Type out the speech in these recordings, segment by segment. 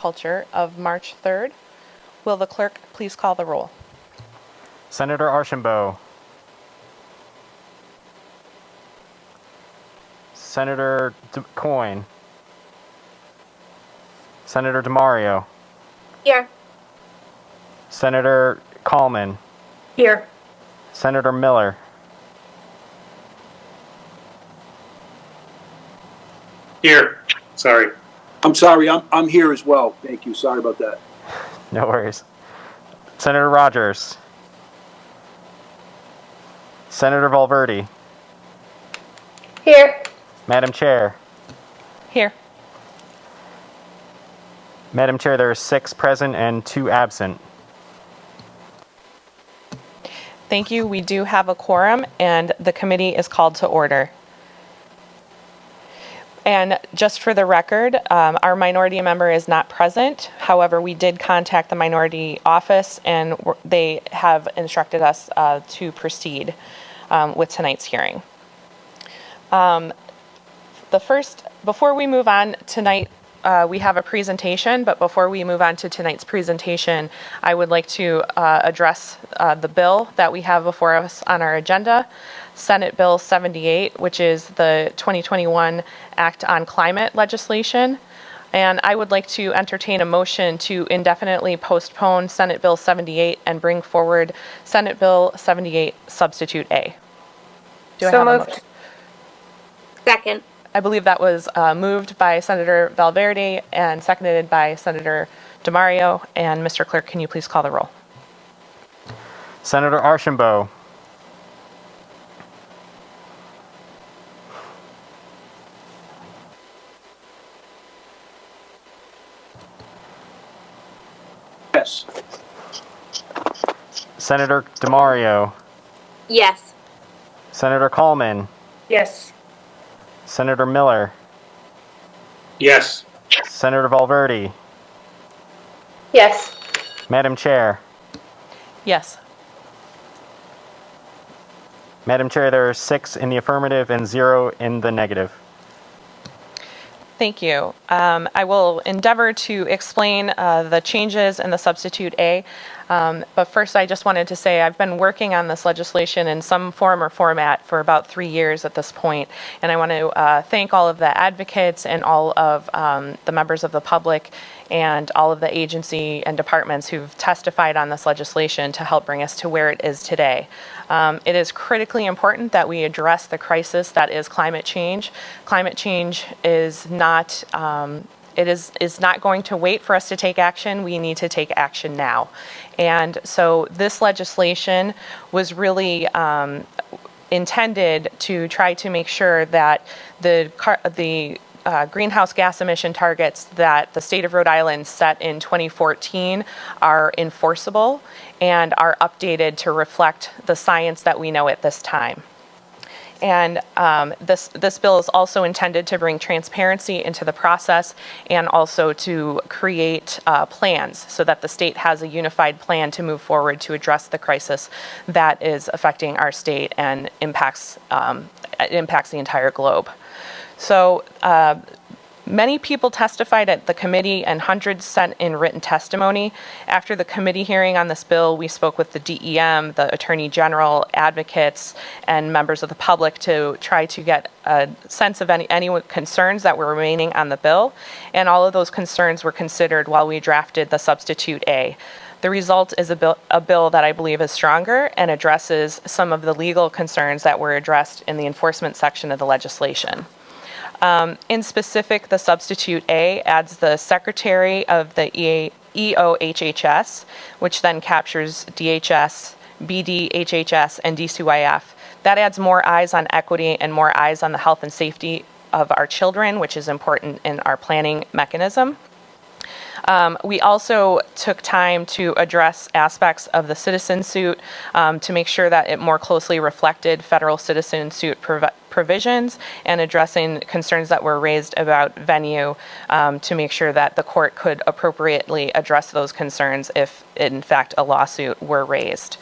Culture of March 3rd. Will the clerk please call the roll? Senator Archambault. Senator Coyne. Senator DeMario. Here. Senator Coleman. Here. Senator Miller. Here. Sorry. I'm sorry, I'm here as well. Thank you. Sorry about that. No worries. Senator Rogers. Senator Valverde. Here. Madam Chair. Here. Madam Chair, there are 6 present and 2 absent. Thank you. We do have a quorum, and the committee is called to order. And just for the record, our minority member is not present. However, we did contact the minority office, and they have instructed us to proceed with tonight's hearing. Before we move on tonight, we have a presentation, but before we move on to tonight's presentation, I would like to address the bill that we have before us on our agenda, Senate Bill 78, which is the 2021 Act on Climate legislation. And I would like to entertain a motion to indefinitely postpone Senate Bill 78 and bring forward Senate Bill 78 Substitute A. Do I have a motion? Second. I believe that was moved by Senator Valverde and seconded by Senator DeMario. And Mr. Clerk, can you please call the roll? Senator Archambault. Yes. Senator DeMario. Yes. Senator Coleman. Yes. Senator Miller. Yes. Senator Valverde. Yes. Madam Chair. Yes. Madam Chair, there are 6 in the affirmative and 0 in the negative. Thank you. I will endeavor to explain the changes in the Substitute A. But first, I just wanted to say I've been working on this legislation in some form or format for about 3 years at this point. And I want to thank all of the advocates and all of the members of the public and all of the agency and departments who've testified on this legislation to help bring us to where it is today. It is critically important that we address the crisis that is climate change. Climate change is not is not going to wait for us to take action. We need to take action now. And so this legislation was really intended to try to make sure that the greenhouse gas emission targets that the state of Rhode Island set in 2014 are enforceable and are updated to reflect the science that we know at this time. And this bill is also intended to bring transparency into the process and also to create plans so that the state has a unified plan to move forward to address the crisis that is affecting our state and impacts the entire globe. So many people testified at the committee and hundreds sent in written testimony. After the committee hearing on this bill, we spoke with the DEM, the Attorney General, advocates, and members of the public to try to get a sense of any concerns that were remaining on the bill. And all of those concerns were considered while we drafted the Substitute A. The result is a bill that I believe is stronger and addresses some of the legal concerns that were addressed in the enforcement section of the legislation. In specific, the Substitute A adds the Secretary of the EOHHS, which then captures DHS, BDHHS, and DCYF. That adds more eyes on equity and more eyes on the health and safety of our children, which is important in our planning mechanism. We also took time to address aspects of the citizen suit to make sure that it more closely reflected federal citizen suit provisions and addressing concerns that were raised about venue to make sure that the court could appropriately address those concerns if, in fact, a lawsuit were raised.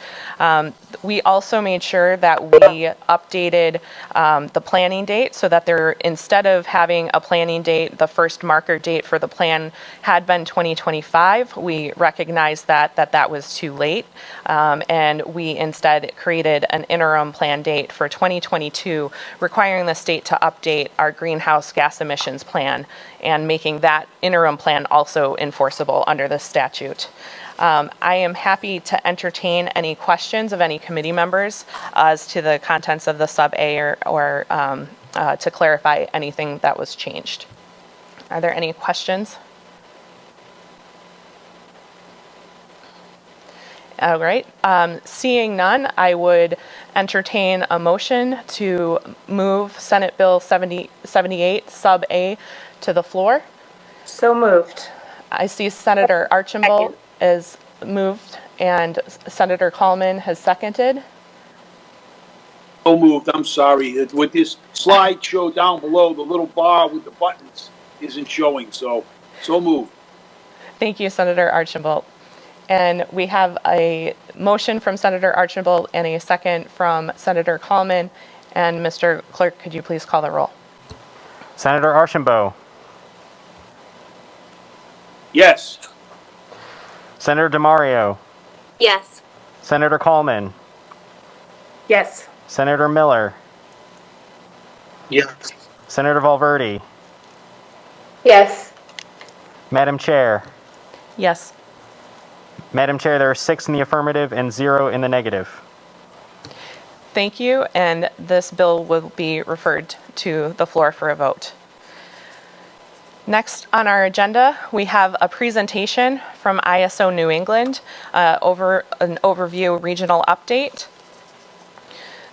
We also made sure that we updated the planning date so that instead of having a planning date, the first marker date for the plan had been 2025. We recognized that was too late, and we instead created an interim plan date for 2022, requiring the state to update our greenhouse gas emissions plan and making that interim plan also enforceable under the statute. I am happy to entertain any questions of any committee members as to the contents of the sub-A or to clarify anything that was changed. Are there any questions? All right. Seeing none, I would entertain a motion to move Senate Bill 78 sub-A to the floor. So moved. I see Senator Archambault is moved and Senator Coleman has seconded. So moved, I'm sorry. With this slideshow down below, the little bar with the buttons isn't showing, so moved. Thank you, Senator Archambault. And we have a motion from Senator Archambault and a second from Senator Coleman. And Mr. Clerk, could you please call the roll? Senator Archambault. Yes. Senator DeMario. Yes. Senator Coleman. Yes. Senator Miller. Yes. Senator Valverde. Yes. Madam Chair. Yes. Madam Chair, there are 6 in the affirmative and 0 in the negative. Thank you. And this bill will be referred to the floor for a vote. Next on our agenda, we have a presentation from ISO New England over an overview regional update.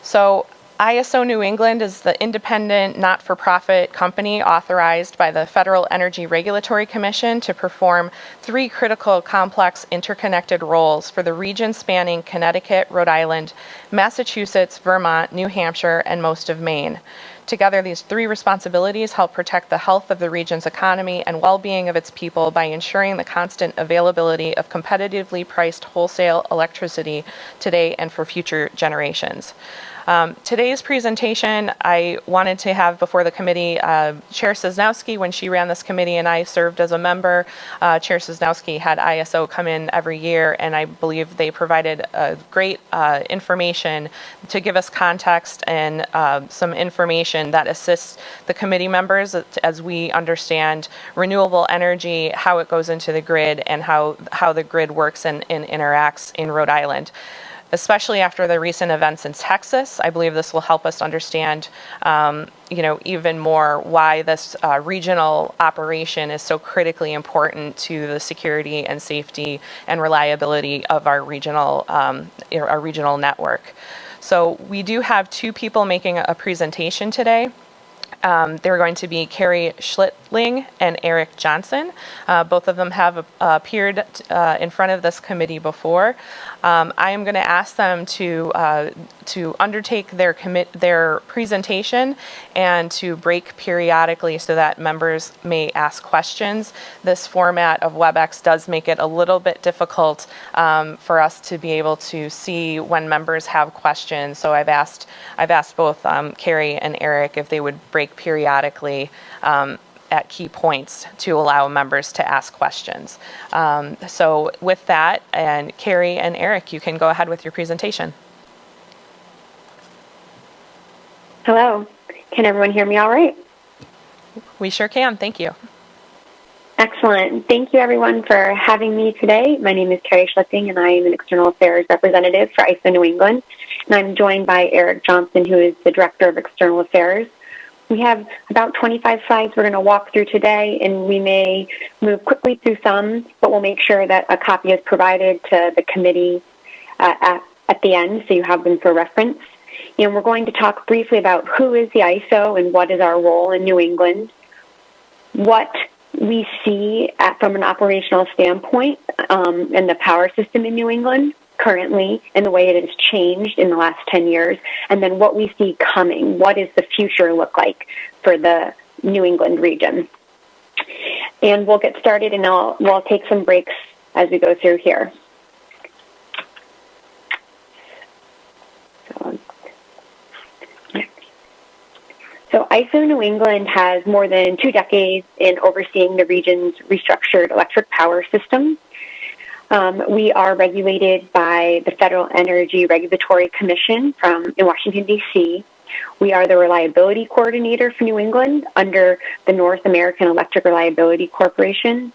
So ISO New England is the independent, not-for-profit company authorized by the Federal Energy Regulatory Commission to perform 3 critical, complex, interconnected roles for the region spanning Connecticut, Rhode Island, Massachusetts, Vermont, New Hampshire, and most of Maine. Together, these 3 responsibilities help protect the health of the region's economy and well-being of its people by ensuring the constant availability of competitively priced wholesale electricity today and for future generations. Today's presentation, I wanted to have before the committee Chair Sosnowski, when she ran this committee and I served as a member. Chair Sosnowski had ISO come in every year, and I believe they provided great information to give us context and some information that assists the committee members as we understand renewable energy, how it goes into the grid, and how the grid works and interacts in Rhode Island. Especially after the recent events in Texas, I believe this will help us understand, even more why this regional operation is so critically important to the security and safety and reliability of our regional network. So we do have 2 people making a presentation today. They're going to be Carrie Schlitzling and Eric Johnson. Both of them have appeared in front of this committee before. I am going to ask them to undertake their presentation and to break periodically so that members may ask questions. This format of WebEx does make it a little bit difficult for us to be able to see when members have questions. So I've asked both Carrie and Eric if they would break periodically at key points to allow members to ask questions. So with that, and Carrie and Eric, you can go ahead with your presentation. Hello. Can everyone hear me all right? We sure can. Thank you. Excellent. Thank you, everyone, for having me today. My name is Carrie Schlitzling, and I am an External Affairs Representative for ISO New England. And I'm joined by Eric Johnson, who is the Director of External Affairs. We have about 25 slides we're going to walk through today, and we may move quickly through some, but we'll make sure that a copy is provided to the committee at the end, so you have them for reference. And we're going to talk briefly about who is the ISO and what is our role in New England, what we see from an operational standpoint in the power system in New England, currently and the way it has changed in the last 10 years, and then what we see coming. What does the future look like for the New England region? And we'll get started, and we'll take some breaks as we go through here. So ISO New England has more than 2 decades in overseeing the region's restructured electric power system. We are regulated by the Federal Energy Regulatory Commission in Washington, D.C. We are the reliability coordinator for New England under the North American Electric Reliability Corporation.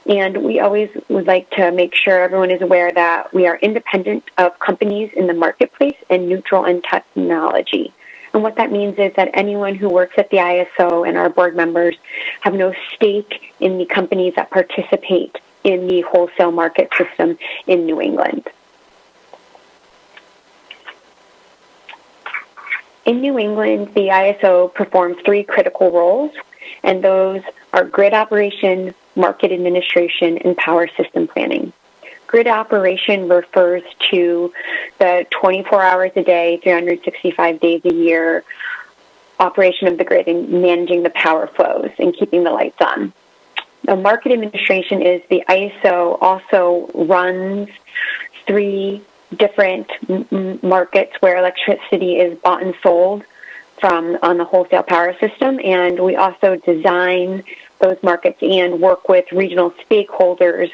And we always would like to make sure everyone is aware that we are independent of companies in the marketplace and neutral in technology. And what that means is that anyone who works at the ISO and our board members have no stake in the companies that participate in the wholesale market system in New England. In New England, the ISO performs 3 critical roles, and those are grid operation, market administration, and power system planning. Grid operation refers to the 24 hours a day, 365 days a year operation of the grid and managing the power flows and keeping the lights on. The market administration is the ISO also runs 3 different markets where electricity is bought and sold on the wholesale power system, and we also design those markets and work with regional stakeholders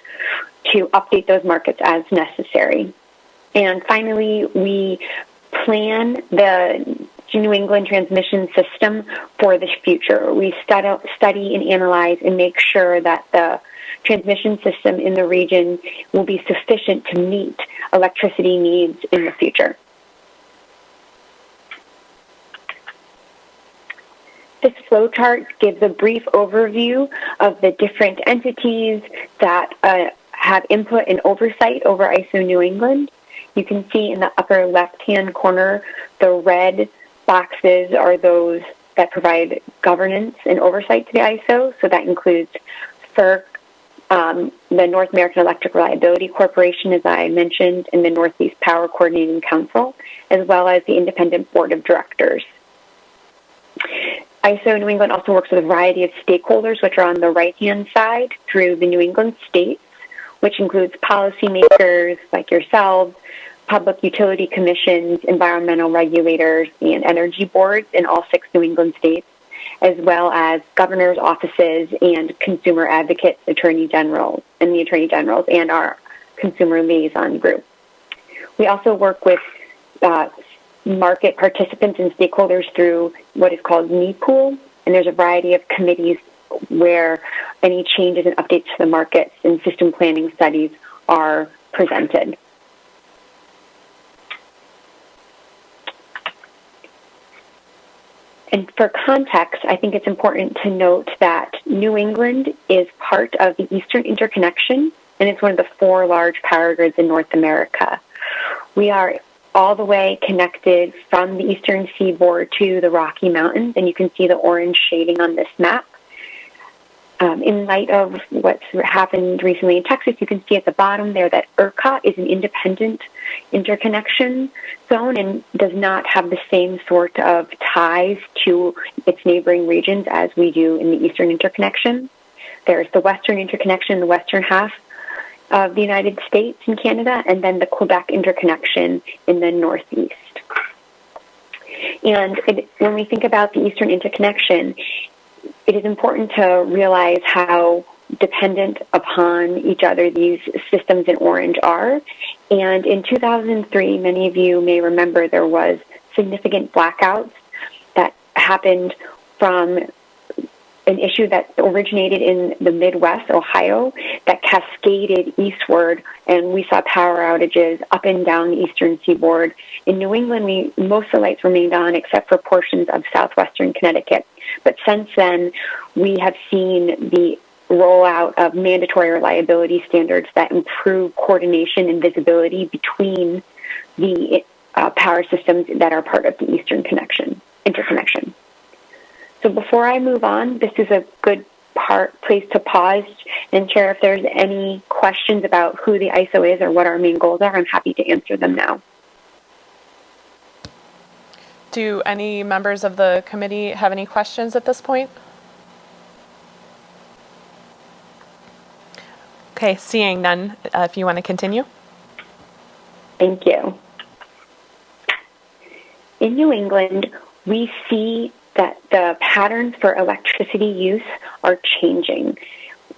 to update those markets as necessary. And finally, we plan the New England transmission system for the future. We study and analyze and make sure that the transmission system in the region will be sufficient to meet electricity needs in the future. This flowchart gives a brief overview of the different entities that have input and oversight over ISO New England. You can see in the upper left-hand corner, the red boxes are those that provide governance and oversight to the ISO. So that includes FERC, the North American Electric Reliability Corporation, as I mentioned, and the Northeast Power Coordinating Council, as well as the Independent Board of Directors. ISO New England also works with a variety of stakeholders, which are on the right-hand side, through the New England states, which includes policymakers like yourselves, public utility commissions, environmental regulators, and energy boards in all 6 New England states, as well as governor's offices and consumer advocates, attorney generals, and our consumer liaison group. We also work with market participants and stakeholders through what is called NEPOOL, and there's a variety of committees where any changes and updates to the markets and system planning studies are presented. And for context, I think it's important to note that New England is part of the Eastern Interconnection, and it's one of the 4 large power grids in North America. We are all the way connected from the eastern seaboard to the Rocky Mountains, and you can see the orange shading on this map. In light of what's happened recently in Texas, you can see at the bottom there that ERCOT is an independent interconnection zone and does not have the same sort of ties to its neighboring regions as we do in the Eastern Interconnection. There's the Western Interconnection, the western half of the United States and Canada, and then the Quebec Interconnection in the Northeast. And when we think about the Eastern Interconnection, it is important to realize how dependent upon each other these systems in orange are. And in 2003, many of you may remember there was significant blackouts that happened from an issue that originated in the Midwest, Ohio, that cascaded eastward, and we saw power outages up and down the eastern seaboard. In New England, most of the lights remained on except for portions of southwestern Connecticut. But since then, we have seen the rollout of mandatory reliability standards that improve coordination and visibility between the power systems that are part of the Eastern Interconnection. So before I move on, this is a good place to pause and share if there's any questions about who the ISO is or what our main goals are. I'm happy to answer them now. Do any members of the committee have any questions at this point? Okay, seeing none, if you want to continue. Thank you. In New England, we see that the patterns for electricity use are changing.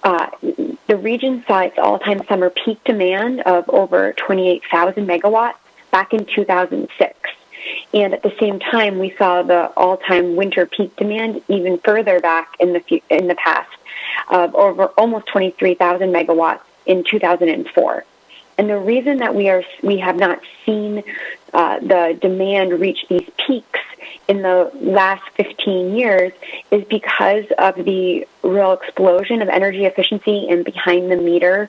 The region saw its all-time summer peak demand of over 28,000 megawatts back in 2006. And at the same time, we saw the all-time winter peak demand even further back in the past of over almost 23,000 megawatts in 2004. And the reason that we have not seen the demand reach these peaks in the last 15 years is because of the real explosion of energy efficiency and behind-the-meter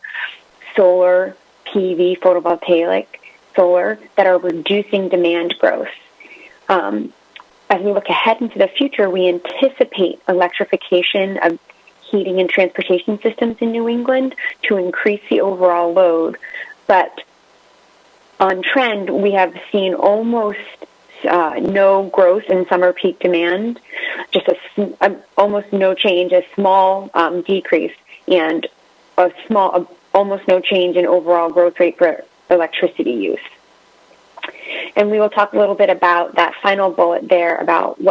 solar, PV, photovoltaic solar that are reducing demand growth. As we look ahead into the future, we anticipate electrification of heating and transportation systems in New England to increase the overall load. But on trend, we have seen almost no growth in summer peak demand, just almost no change, a small decrease, and almost no change in overall growth rate for electricity use. And we will talk a little bit about that final bullet there about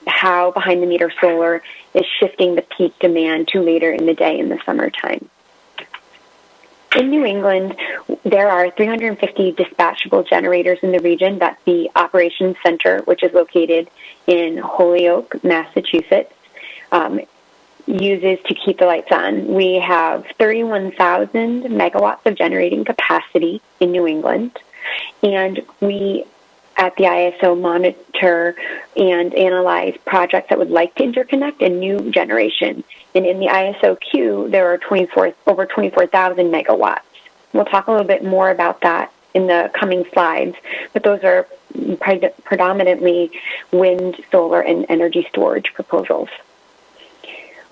how behind-the-meter solar is shifting the peak demand to later in the day in the summertime. In New England, there are 350 dispatchable generators in the region. That's the Operations Center, which is located in Holyoke, Massachusetts, uses to keep the lights on. We have 31,000 megawatts of generating capacity in New England, and we at the ISO monitor and analyze projects that would like to interconnect and new generation. And in the ISO queue, there are over 24,000 megawatts. We'll talk a little bit more about that in the coming slides, but those are predominantly wind, solar, and energy storage proposals.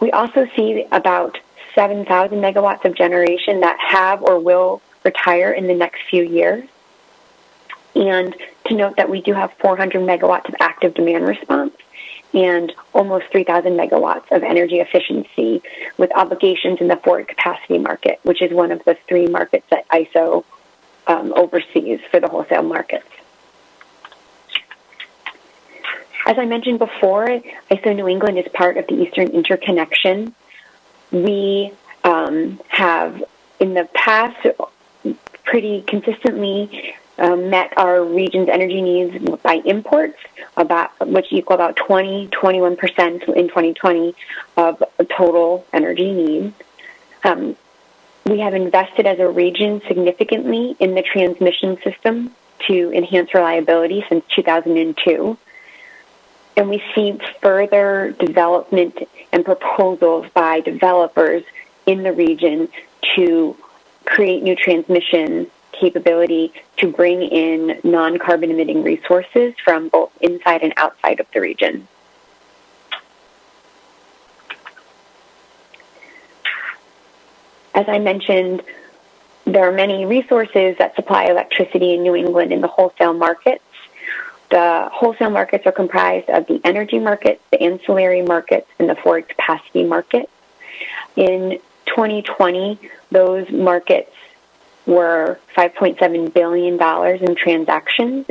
We also see about 7,000 megawatts of generation that have or will retire in the next few years. And to note that we do have 400 megawatts of active demand response and almost 3,000 megawatts of energy efficiency with obligations in the forward capacity market, which is one of the three markets that ISO oversees for the wholesale markets. As I mentioned before, ISO New England is part of the Eastern Interconnection. We have, in the past, pretty consistently met our region's energy needs by imports, which equal about 21% in 2020 of total energy needs. We have invested as a region significantly in the transmission system to enhance reliability since 2002. And we see further development and proposals by developers in the region to create new transmission capability to bring in non-carbon emitting resources from both inside and outside of the region. As I mentioned, there are many resources that supply electricity in New England in the wholesale markets. The wholesale markets are comprised of the energy markets, the ancillary markets, and the forward capacity market. In 2020, those markets were $5.7 billion in transactions,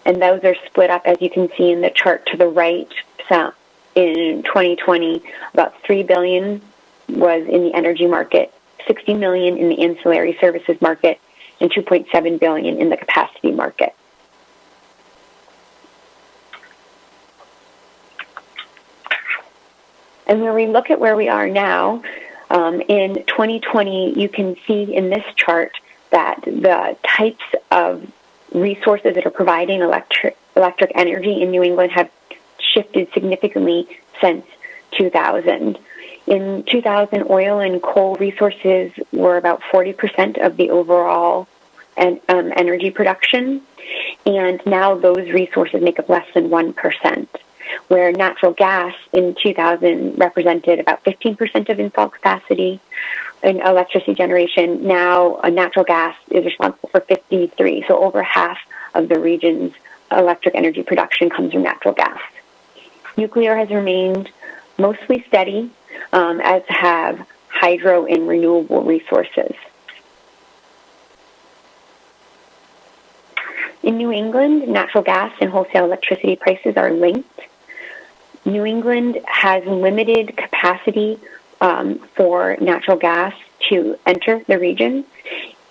and those are split up, as you can see in the chart to the right. So in 2020, about $3 billion was in the energy market, $60 million in the ancillary services market, and $2.7 billion in the capacity market. And when we look at where we are now, in 2020, you can see in this chart that the types of resources that are providing electric energy in New England have shifted significantly since 2000. In 2000, oil and coal resources were about 40% of the overall energy production, and now those resources make up less than 1%. where natural gas in 2000 represented about 15% of installed capacity in electricity generation. Now, natural gas is responsible for 53, so over half of the region's electric energy production comes from natural gas. Nuclear has remained mostly steady, as have hydro and renewable resources. In New England, natural gas and wholesale electricity prices are linked. New England has limited capacity for natural gas to enter the region,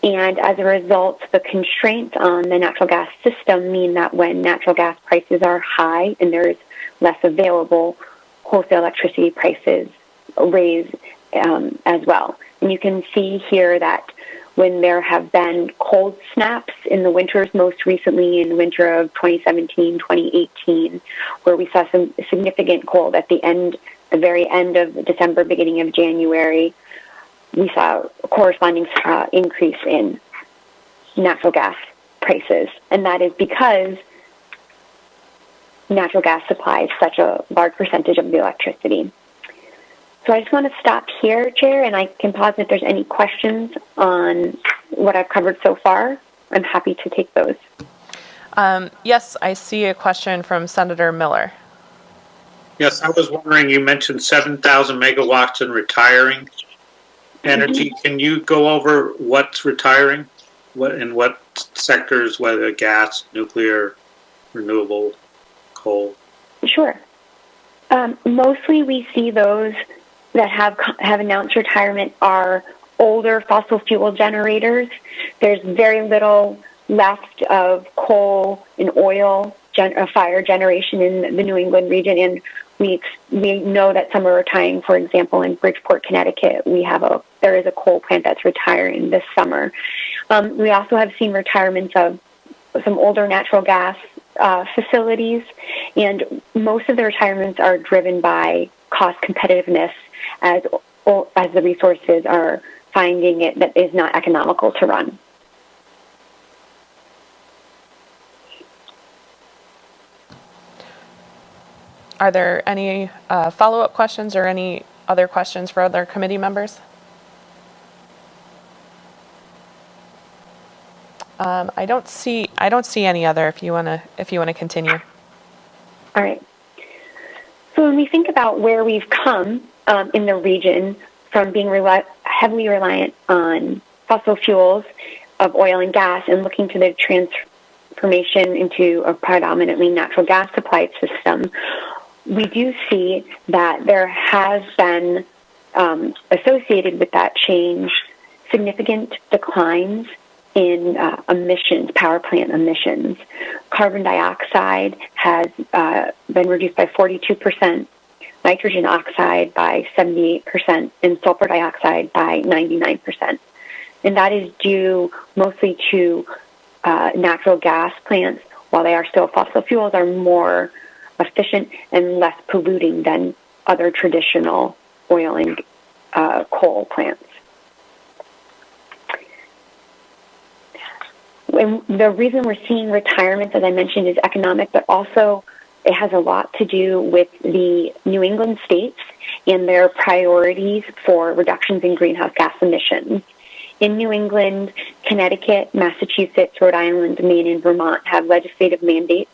and as a result, the constraints on the natural gas system mean that when natural gas prices are high and there's less available, wholesale electricity prices raise as well. And you can see here that when there have been cold snaps in the winters, most recently in the winter of 2017, 2018, where we saw some significant cold at the very end of December, beginning of January, we saw a corresponding increase in natural gas prices. And that is because natural gas supplies such a large percentage of the electricity. So I just want to stop here, Chair, and I can pause if there's any questions on what I've covered so far. I'm happy to take those. Yes, I see a question from Senator Miller. Yes, I was wondering, you mentioned 7,000 megawatts in retiring energy. Can you go over what's retiring? In what sectors, whether gas, nuclear, renewable, coal? Sure. Mostly we see those that have announced retirement are older fossil fuel generators. There's very little left of coal and oil fire generation in the New England region, and we know that some are retiring. For example, in Bridgeport, Connecticut, there is a coal plant that's retiring this summer. We also have seen retirements of some older natural gas facilities, and most of the retirements are driven by cost competitiveness as the resources are finding it that is not economical to run. Are there any follow-up questions or any other questions for other committee members? I don't see any other. If you want to continue. All right. So when we think about where we've come in the region from being heavily reliant on fossil fuels of oil and gas and looking to the transformation into a predominantly natural gas supplied system, we do see that there has been associated with that change significant declines in emissions, power plant emissions. Carbon dioxide has been reduced by 42%, nitrogen oxide by 78%, and sulfur dioxide by 99%. And that is due mostly to natural gas plants, while they are still fossil fuels, are more efficient and less polluting than other traditional oil and coal plants. And the reason we're seeing retirements, as I mentioned, is economic, but also it has a lot to do with the New England states and their priorities for reductions in greenhouse gas emissions. In New England, Connecticut, Massachusetts, Rhode Island, Maine, and Vermont have legislative mandates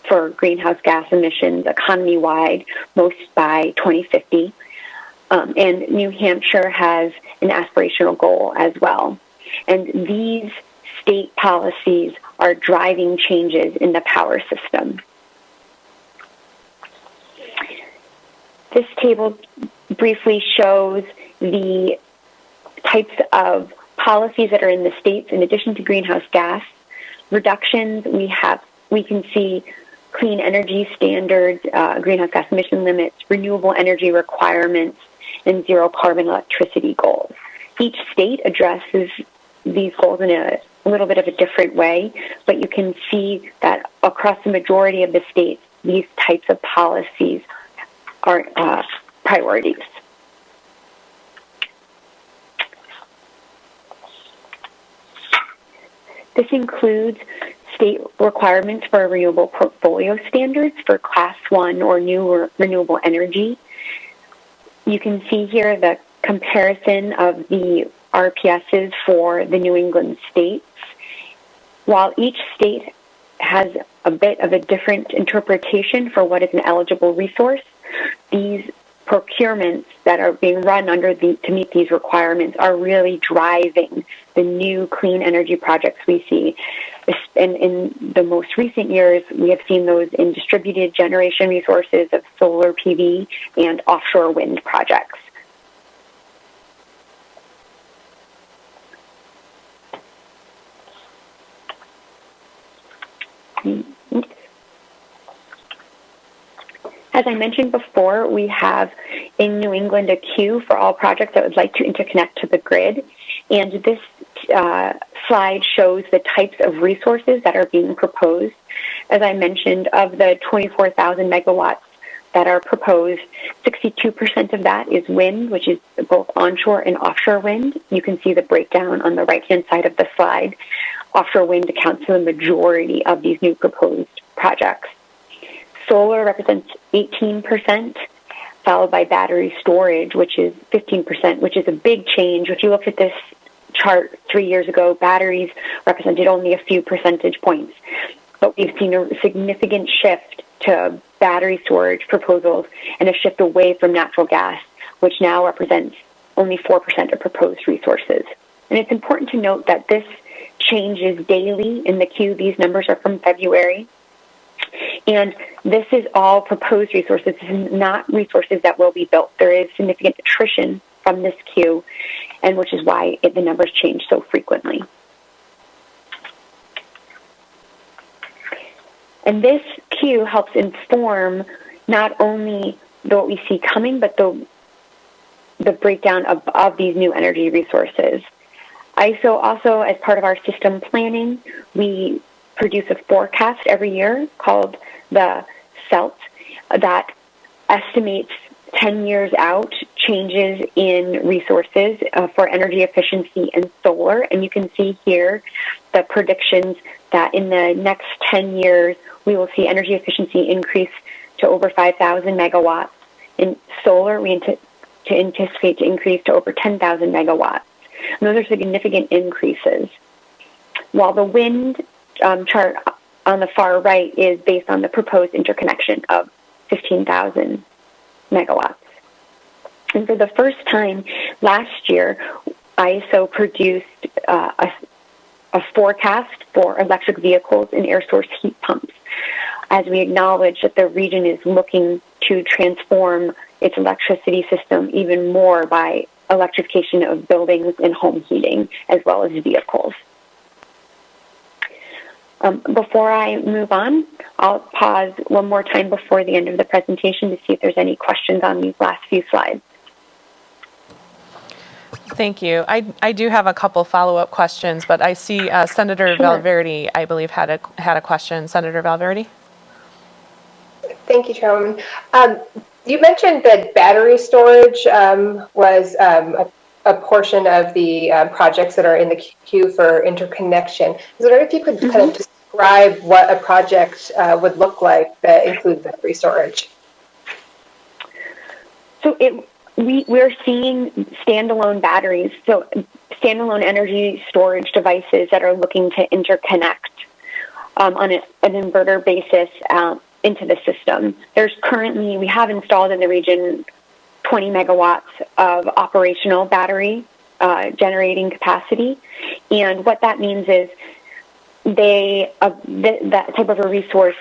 for greenhouse gas emissions economy-wide, most by 2050. And New Hampshire has an aspirational goal as well. And these state policies are driving changes in the power system. This table briefly shows the types of policies that are in the states. In addition to greenhouse gas reductions, we can see clean energy standards, greenhouse gas emission limits, renewable energy requirements, and zero carbon electricity goals. Each state addresses these goals in a little bit of a different way, but you can see that across the majority of the states, these types of policies are priorities. This includes state requirements for renewable portfolio standards for Class 1 or new renewable energy. You can see here the comparison of the RPSs for the New England states. While each state has a bit of a different interpretation for what is an eligible resource, these procurements that are being run to meet these requirements are really driving the new clean energy projects we see. And in the most recent years, we have seen those in distributed generation resources of solar PV and offshore wind projects. As I mentioned before, we have in New England a queue for all projects that would like to interconnect to the grid. And this slide shows the types of resources that are being proposed. As I mentioned, of the 24,000 megawatts that are proposed, 62% of that is wind, which is both onshore and offshore wind. You can see the breakdown on the right-hand side of the slide. Offshore wind accounts for the majority of these new proposed projects. Solar represents 18%, followed by battery storage, which is 15%, which is a big change. If you look at this chart 3 years ago, batteries represented only a few percentage points. But we've seen a significant shift to battery storage proposals and a shift away from natural gas, which now represents only 4% of proposed resources. And it's important to note that this changes daily in the queue. These numbers are from February. And this is all proposed resources. This is not resources that will be built. There is significant attrition from this queue, and which is why the numbers change so frequently. And this queue helps inform not only what we see coming, but the breakdown of these new energy resources. ISO also, as part of our system planning, we produce a forecast every year called the CELT that estimates 10 years out changes in resources for energy efficiency and solar. And you can see here the predictions that in the next 10 years, we will see energy efficiency increase to over 5,000 megawatts. In solar, we anticipate to increase to over 10,000 megawatts. And those are significant increases. While the wind chart on the far right is based on the proposed interconnection of 15,000 megawatts. And for the first time last year, ISO produced a forecast for electric vehicles and air source heat pumps, as we acknowledge that the region is looking to transform its electricity system even more by electrification of buildings and home heating, as well as vehicles. Before I move on, I'll pause one more time before the end of the presentation to see if there's any questions on these last few slides. Thank you. I do have a couple follow-up questions, but I see Senator Valverde, I believe, had a question. Senator Valverde? Thank you, Chairwoman. You mentioned that battery storage was a portion of the projects that are in the queue for interconnection. I was wondering if you could kind of describe what a project would look like that includes battery storage. So we're seeing standalone batteries, so standalone energy storage devices that are looking to interconnect on an inverter basis into the system. We have installed in the region 20 megawatts of operational battery generating capacity. And what that means is that type of a resource,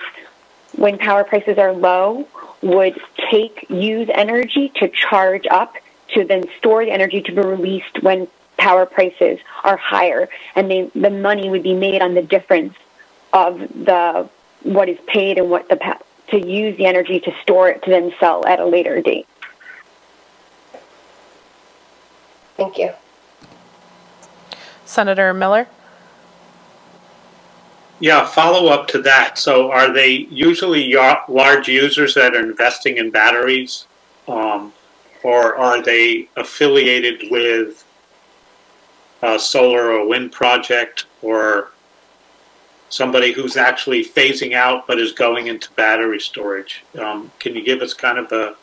when power prices are low, would use energy to charge up to then store the energy to be released when power prices are higher. And the money would be made on the difference of what is paid and to use the energy to store it to then sell at a later date. Thank you. Senator Miller? Yeah, follow up to that. So are they usually large users that are investing in batteries, or are they affiliated with a solar or wind project, or somebody who's actually phasing out but is going into battery storage. Can you give us kind of a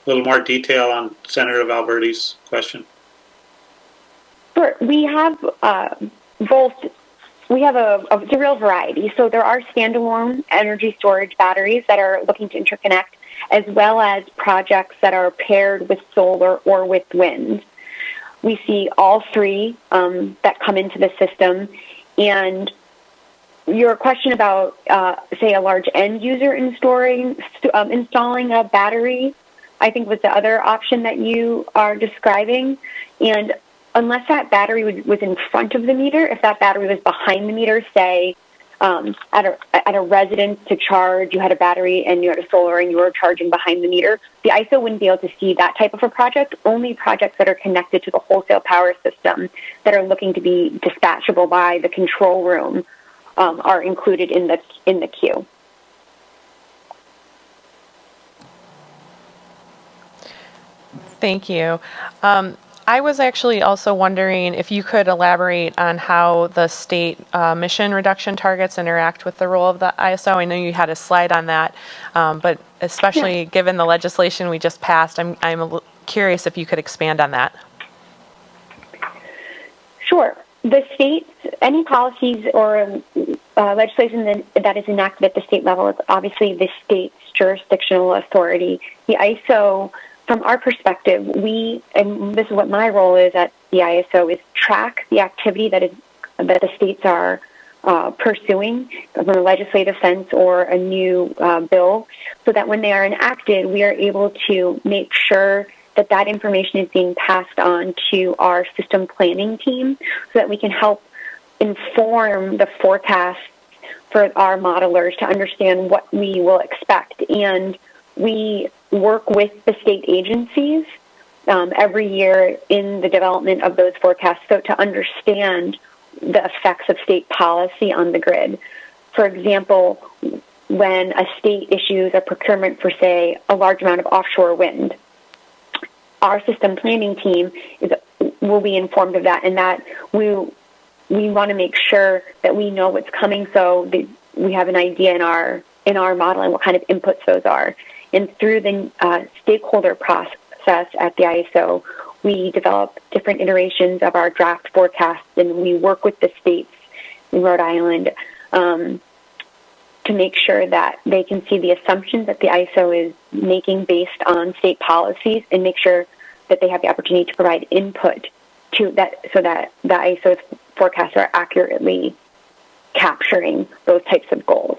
little more detail on Senator Valverde's question? Sure. We have both. We have a real variety. So there are standalone energy storage batteries that are looking to interconnect, as well as projects that are paired with solar or with wind. We see all three that come into the system. And your question about, say, a large end user installing a battery, I think was the other option that you are describing. And unless that battery was in front of the meter, if that battery was behind the meter, say, at a residence to charge, you had a battery and you had a solar and you were charging behind the meter, the ISO wouldn't be able to see that type of a project. Only projects that are connected to the wholesale power system that are looking to be dispatchable by the control room are included in the queue. Thank you. I was actually also wondering if you could elaborate on how the state emission reduction targets interact with the role of the ISO. I know you had a slide on that, but especially given the legislation we just passed, I'm curious if you could expand on that. Sure. The states, any policies or legislation that is enacted at the state level is obviously the state's jurisdictional authority. The ISO, from our perspective, and this is what my role is at the ISO, is track the activity that the states are pursuing from a legislative sense or a new bill, so that when they are enacted, we are able to make sure that that information is being passed on to our system planning team so that we can help inform the forecast for our modelers to understand what we will expect. And we work with the state agencies every year in the development of those forecasts so to understand the effects of state policy on the grid. For example, when a state issues a procurement for, say, a large amount of offshore wind, our system planning team will be informed of that, and that we want to make sure that we know what's coming so that we have an idea in our modeling what kind of inputs those are. And through the stakeholder process at the ISO, we develop different iterations of our draft forecasts, and we work with the states in Rhode Island to make sure that they can see the assumptions that the ISO is making based on state policies, and make sure that they have the opportunity to provide input to that so that the ISO's forecasts are accurately capturing those types of goals.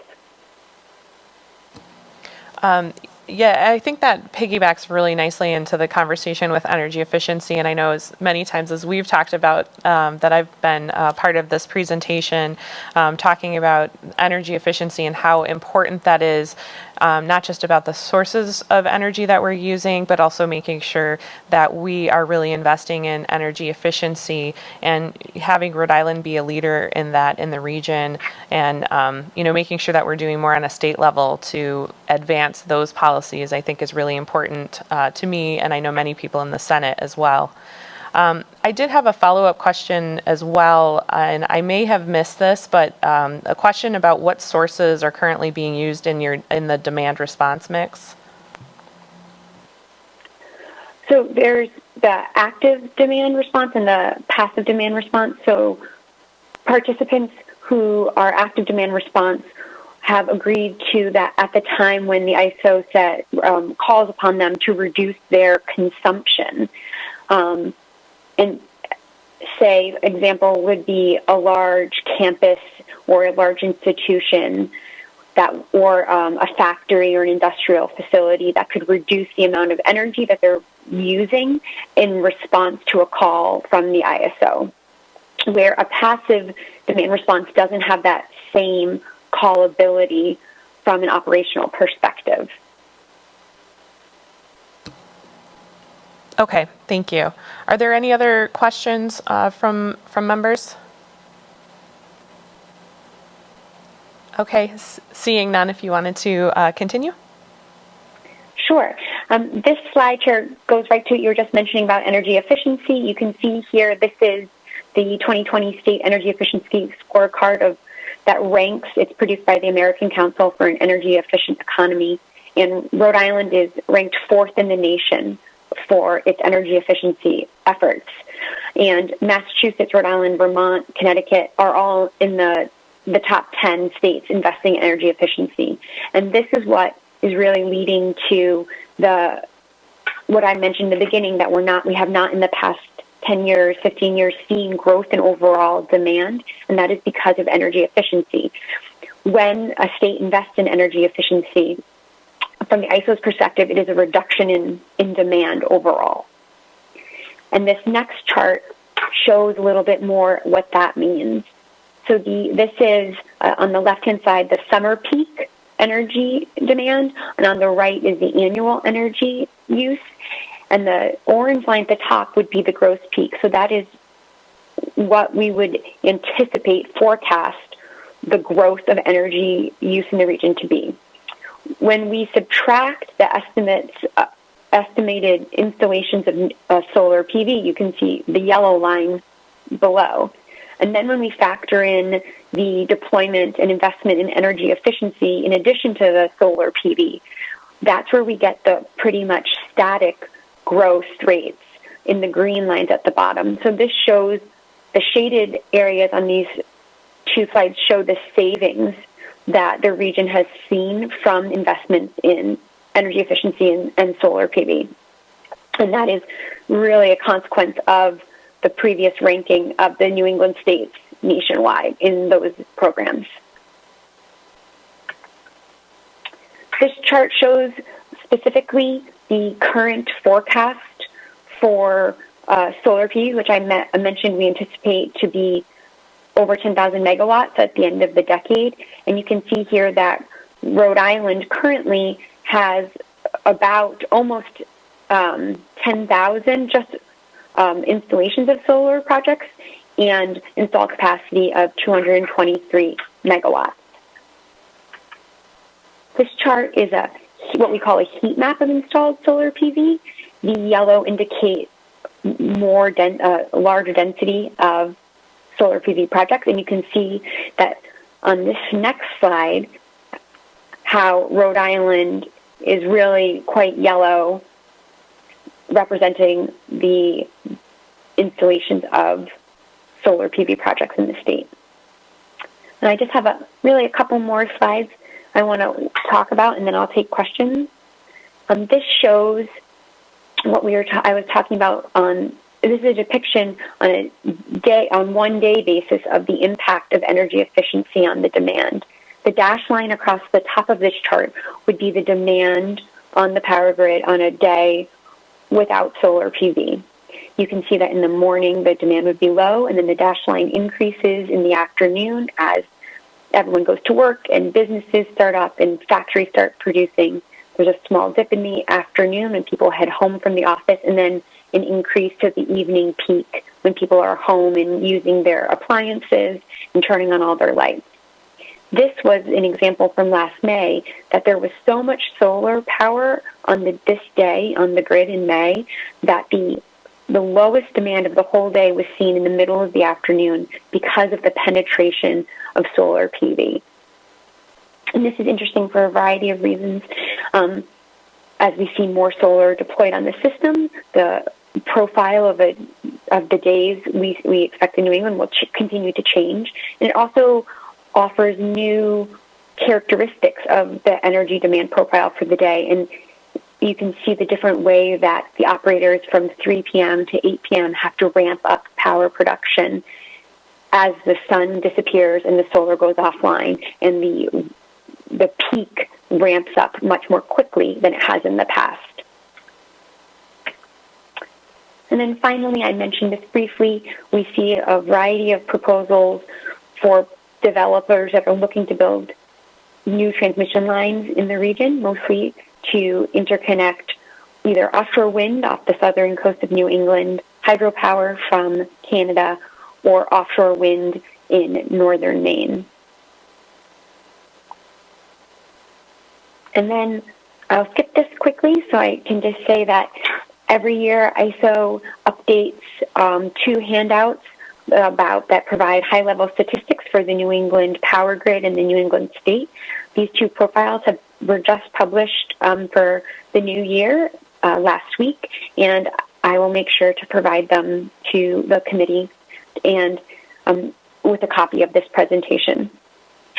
Yeah, I think that piggybacks really nicely into the conversation with energy efficiency. And I know as many times as we've talked about that I've been part of this presentation, talking about energy efficiency and how important that is, not just about the sources of energy that we're using, but also making sure that we are really investing in energy efficiency and having Rhode Island be a leader in that in the region, and making sure that we're doing more on a state level to advance those policies, I think is really important to me, and I know many people in the Senate as well. I did have a follow-up question as well, and I may have missed this, but a question about what sources are currently being used in the demand response mix. So there's the active demand response and the passive demand response. So participants who are active demand response have agreed to that at the time when the ISO calls upon them to reduce their consumption. And say, example would be a large campus or a large institution or a factory or an industrial facility that could reduce the amount of energy that they're using in response to a call from the ISO, where a passive demand response doesn't have that same callability from an operational perspective. Okay, thank you. Are there any other questions from members? Okay, seeing none, if you wanted to continue. Sure. This slide here goes right to what you were just mentioning about energy efficiency. You can see here, this is the 2020 State Energy Efficiency Scorecard of that ranks. It's produced by the American Council for an Energy Efficient Economy, and Rhode Island is ranked 4th in the nation for its energy efficiency efforts. And Massachusetts, Rhode Island, Vermont, Connecticut are all in the top 10 states investing in energy efficiency. And this is what is really leading to what I mentioned in the beginning, that we have not in the past 10 years, 15 years seen growth in overall demand, and that is because of energy efficiency. When a state invests in energy efficiency, from the ISO's perspective, it is a reduction in demand overall. And this next chart shows a little bit more what that means. So this is, on the left-hand side, the summer peak energy demand, and on the right is the annual energy use. And the orange line at the top would be the gross peak. So that is what we would forecast the growth of energy use in the region to be. When we subtract the estimated installations of solar PV, you can see the yellow line below. And then when we factor in the deployment and investment in energy efficiency in addition to the solar PV, that's where we get the pretty much static growth rates in the green lines at the bottom. So this shows the shaded areas on these two slides show the savings that the region has seen from investments in energy efficiency and solar PV. And that is really a consequence of the previous ranking of the New England states nationwide in those programs. This chart shows specifically the current forecast for solar PV, which I mentioned we anticipate to be over 10,000 megawatts at the end of the decade. And you can see here that Rhode Island currently has about almost 10,000 just installations of solar projects and installed capacity of 223 megawatts. This chart is what we call a heat map of installed solar PV. The yellow indicates larger density of solar PV projects, and you can see that on this next slide how Rhode Island is really quite yellow, representing the installations of solar PV projects in the state. And I just have a couple more slides I want to talk about, and then I'll take questions. This shows what I was talking about this is a depiction on 1 day basis of the impact of energy efficiency on the demand. The dashed line across the top of this chart would be the demand on the power grid on a day without solar PV. You can see that in the morning the demand would be low, and then the dashed line increases in the afternoon as everyone goes to work and businesses start up and factories start producing. There's a small dip in the afternoon when people head home from the office, and then an increase to the evening peak when people are home and using their appliances and turning on all their lights. This was an example from last May that there was so much solar power on this day on the grid in May that the lowest demand of the whole day was seen in the middle of the afternoon because of the penetration of solar PV. And this is interesting for a variety of reasons. As we see more solar deployed on the system, the profile of the days we expect in New England will continue to change. And it also offers new characteristics of the energy demand profile for the day. And you can see the different way that the operators from 3 p.m. to 8 p.m. have to ramp up power production as the sun disappears and the solar goes offline, and the peak ramps up much more quickly than it has in the past. And then finally, I mentioned this briefly, we see a variety of proposals for developers that are looking to build new transmission lines in the region, mostly to interconnect either offshore wind off the southern coast of New England, hydropower from Canada, or offshore wind in northern Maine. And then I'll skip this quickly so I can just say that every year ISO updates 2 handouts that provide high-level statistics for the New England power grid and the New England state. These two profiles were just published for the new year last week, and I will make sure to provide them to the committee and with a copy of this presentation.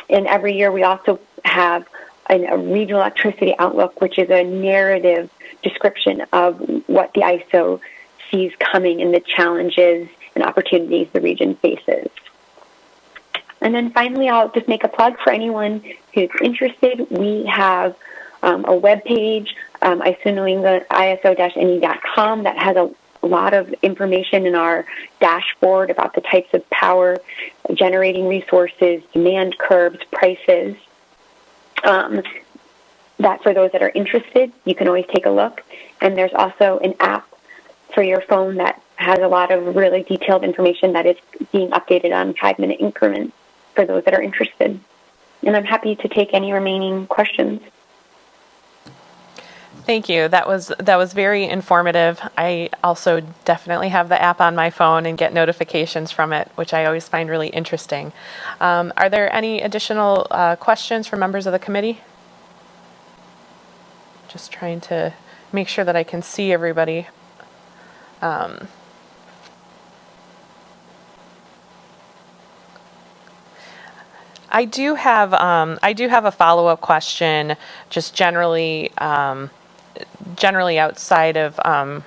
And every year we also have a regional electricity outlook, which is a narrative description of what the ISO sees coming and the challenges and opportunities the region faces. And then finally, I'll just make a plug for anyone who's interested. We have a web page, iso-ne.com, that has a lot of information in our dashboard about the types of power generating resources, demand curves, prices. That for those that are interested, you can always take a look. And there's also an app for your phone that has a lot of really detailed information that is being updated on 5-minute increments for those that are interested. And I'm happy to take any remaining questions. Thank you. That was very informative. I also definitely have the app on my phone and get notifications from it, which I always find really interesting. Are there any additional questions from members of the committee? Just trying to make sure that I can see everybody. I do have a follow-up question, just generally outside of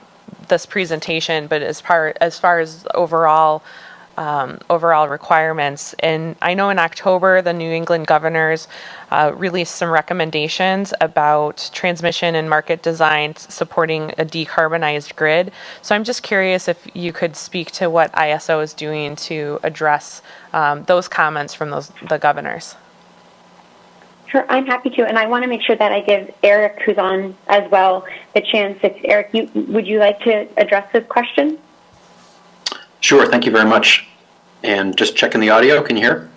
this presentation, but as far as overall requirements. And I know in October the New England governors released some recommendations about transmission and market design supporting a decarbonized grid. So I'm just curious if you could speak to what ISO is doing to address those comments from the governors. Sure, I'm happy to, and I want to make sure that I give Eric, who's on as well, the chance. Eric, would you like to address this question? Sure, thank you very much. And just checking the audio, can you hear?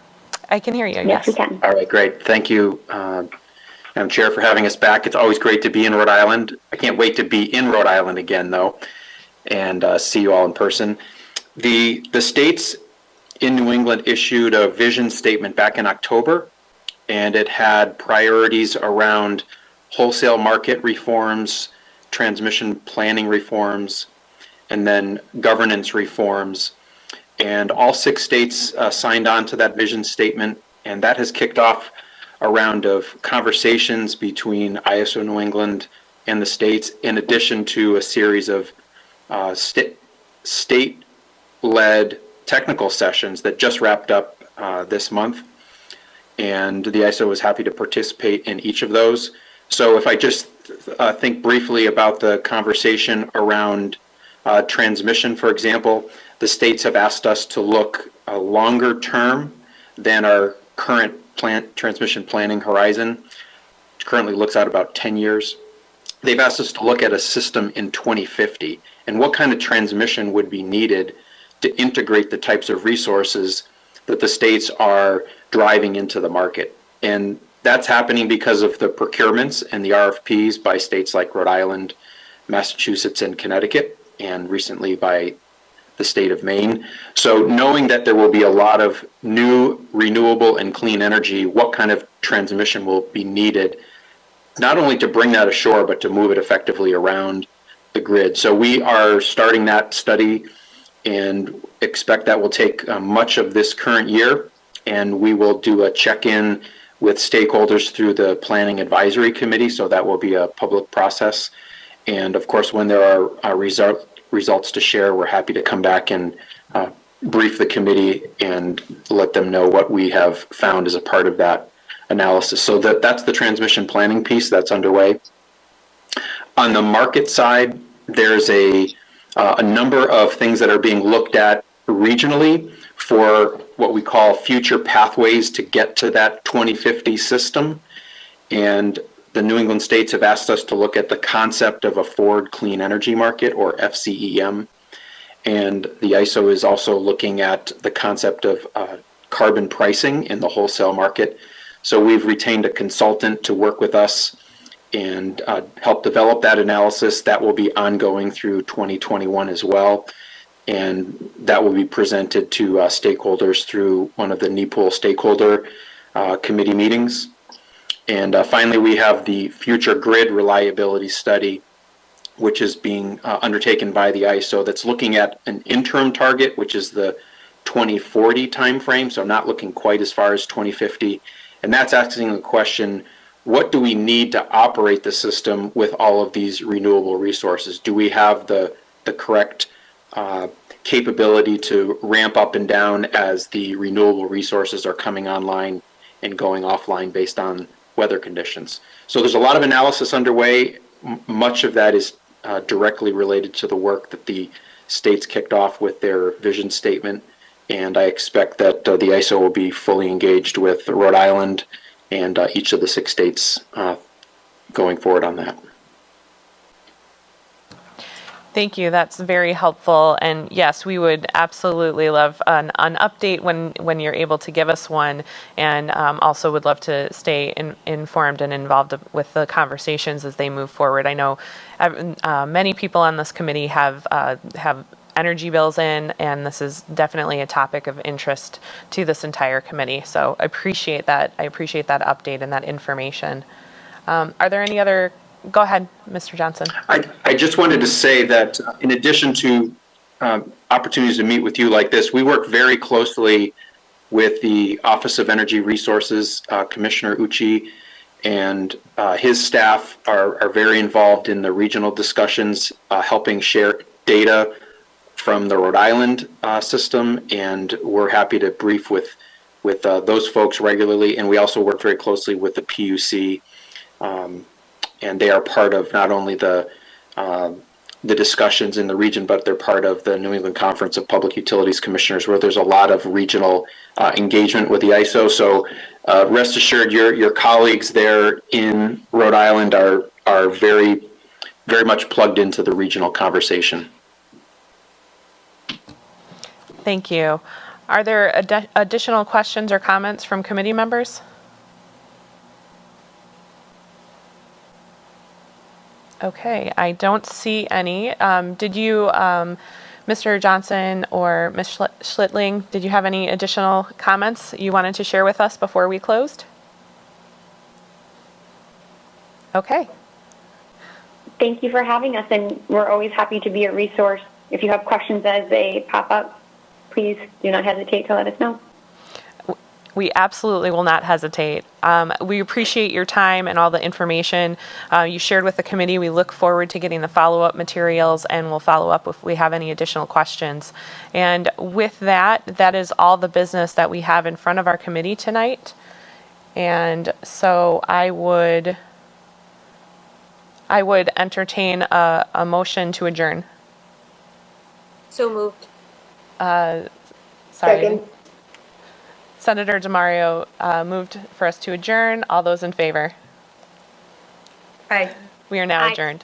I can hear you, yes. We can. All right, great. Thank you, Madam Chair, for having us back. It's always great to be in Rhode Island. I can't wait to be in Rhode Island again, though, and see you all in person. The states in New England issued a vision statement back in October, and it had priorities around wholesale market reforms, transmission planning reforms, and then governance reforms. And all 6 states signed on to that vision statement, and that has kicked off a round of conversations between ISO New England and the states, in addition to a series of state-led technical sessions that just wrapped up this month. And the ISO was happy to participate in each of those. So if I just think briefly about the conversation around transmission, for example, the states have asked us to look longer term than our current transmission planning horizon, which currently looks at about 10 years. They've asked us to look at a system in 2050 and what kind of transmission would be needed to integrate the types of resources that the states are driving into the market. And that's happening because of the procurements and the RFPs by states like Rhode Island, Massachusetts, and Connecticut, and recently by the state of Maine. So knowing that there will be a lot of new renewable and clean energy, what kind of transmission will be needed, not only to bring that ashore, but to move it effectively around the grid. So we are starting that study and expect that will take much of this current year. And we will do a check-in with stakeholders through the Planning Advisory Committee. So that will be a public process. And of course, when there are results to share, we're happy to come back and brief the committee and let them know what we have found as a part of that analysis. So that's the transmission planning piece that's underway. On the market side, there's a number of things that are being looked at regionally for what we call future pathways to get to that 2050 system. And the New England states have asked us to look at the concept of a forward clean energy market, or FCEM. And the ISO is also looking at the concept of carbon pricing in the wholesale market. So we've retained a consultant to work with us and help develop that analysis. That will be ongoing through 2021 as well. and that will be presented to stakeholders through one of the NEPOOL stakeholder committee meetings. And finally, we have the future grid reliability study, which is being undertaken by the ISO, that's looking at an interim target, which is the 2040 timeframe, so not looking quite as far as 2050. And that's asking the question, what do we need to operate the system with all of these renewable resources? Do we have the correct capability to ramp up and down as the renewable resources are coming online and going offline based on weather conditions? So there's a lot of analysis underway. Much of that is directly related to the work that the states kicked off with their vision statement. And I expect that the ISO will be fully engaged with Rhode Island and each of the 6 states going forward on that. Thank you. That's very helpful. And yes, we would absolutely love an update when you're able to give us one, and also would love to stay informed and involved with the conversations as they move forward. I know many people on this committee have energy bills in, and this is definitely a topic of interest to this entire committee. So I appreciate that. I appreciate that update and that information. Are there any other? Go ahead, Mr. Johnson. I just wanted to say that in addition to opportunities to meet with you like this, we work very closely with the Office of Energy Resources, Commissioner Uchi, and his staff are very involved in the regional discussions, helping share data from the Rhode Island system, and we're happy to brief with those folks regularly. And we also work very closely with the PUC, and they are part of not only the discussions in the region, but they're part of the New England Conference of Public Utilities Commissioners, where there's a lot of regional engagement with the ISO. So rest assured, your colleagues there in Rhode Island are very, very much plugged into the regional conversation. Thank you. Are there additional questions or comments from committee members? Okay, I don't see any. Did you, Mr. Johnson or Ms. Schlitzling, did you have any additional comments you wanted to share with us before we closed? Okay. Thank you for having us, and we're always happy to be a resource. If you have questions as they pop up, please do not hesitate to let us know. We absolutely will not hesitate. We appreciate your time and all the information you shared with the committee. We look forward to getting the follow-up materials, and we'll follow up if we have any additional questions. And with that, that is all the business that we have in front of our committee tonight. And so I would entertain a motion to adjourn. So moved. Sorry. Second. Senator DeMario moved for us to adjourn. All those in favor? Aye. We are now Aye. adjourned.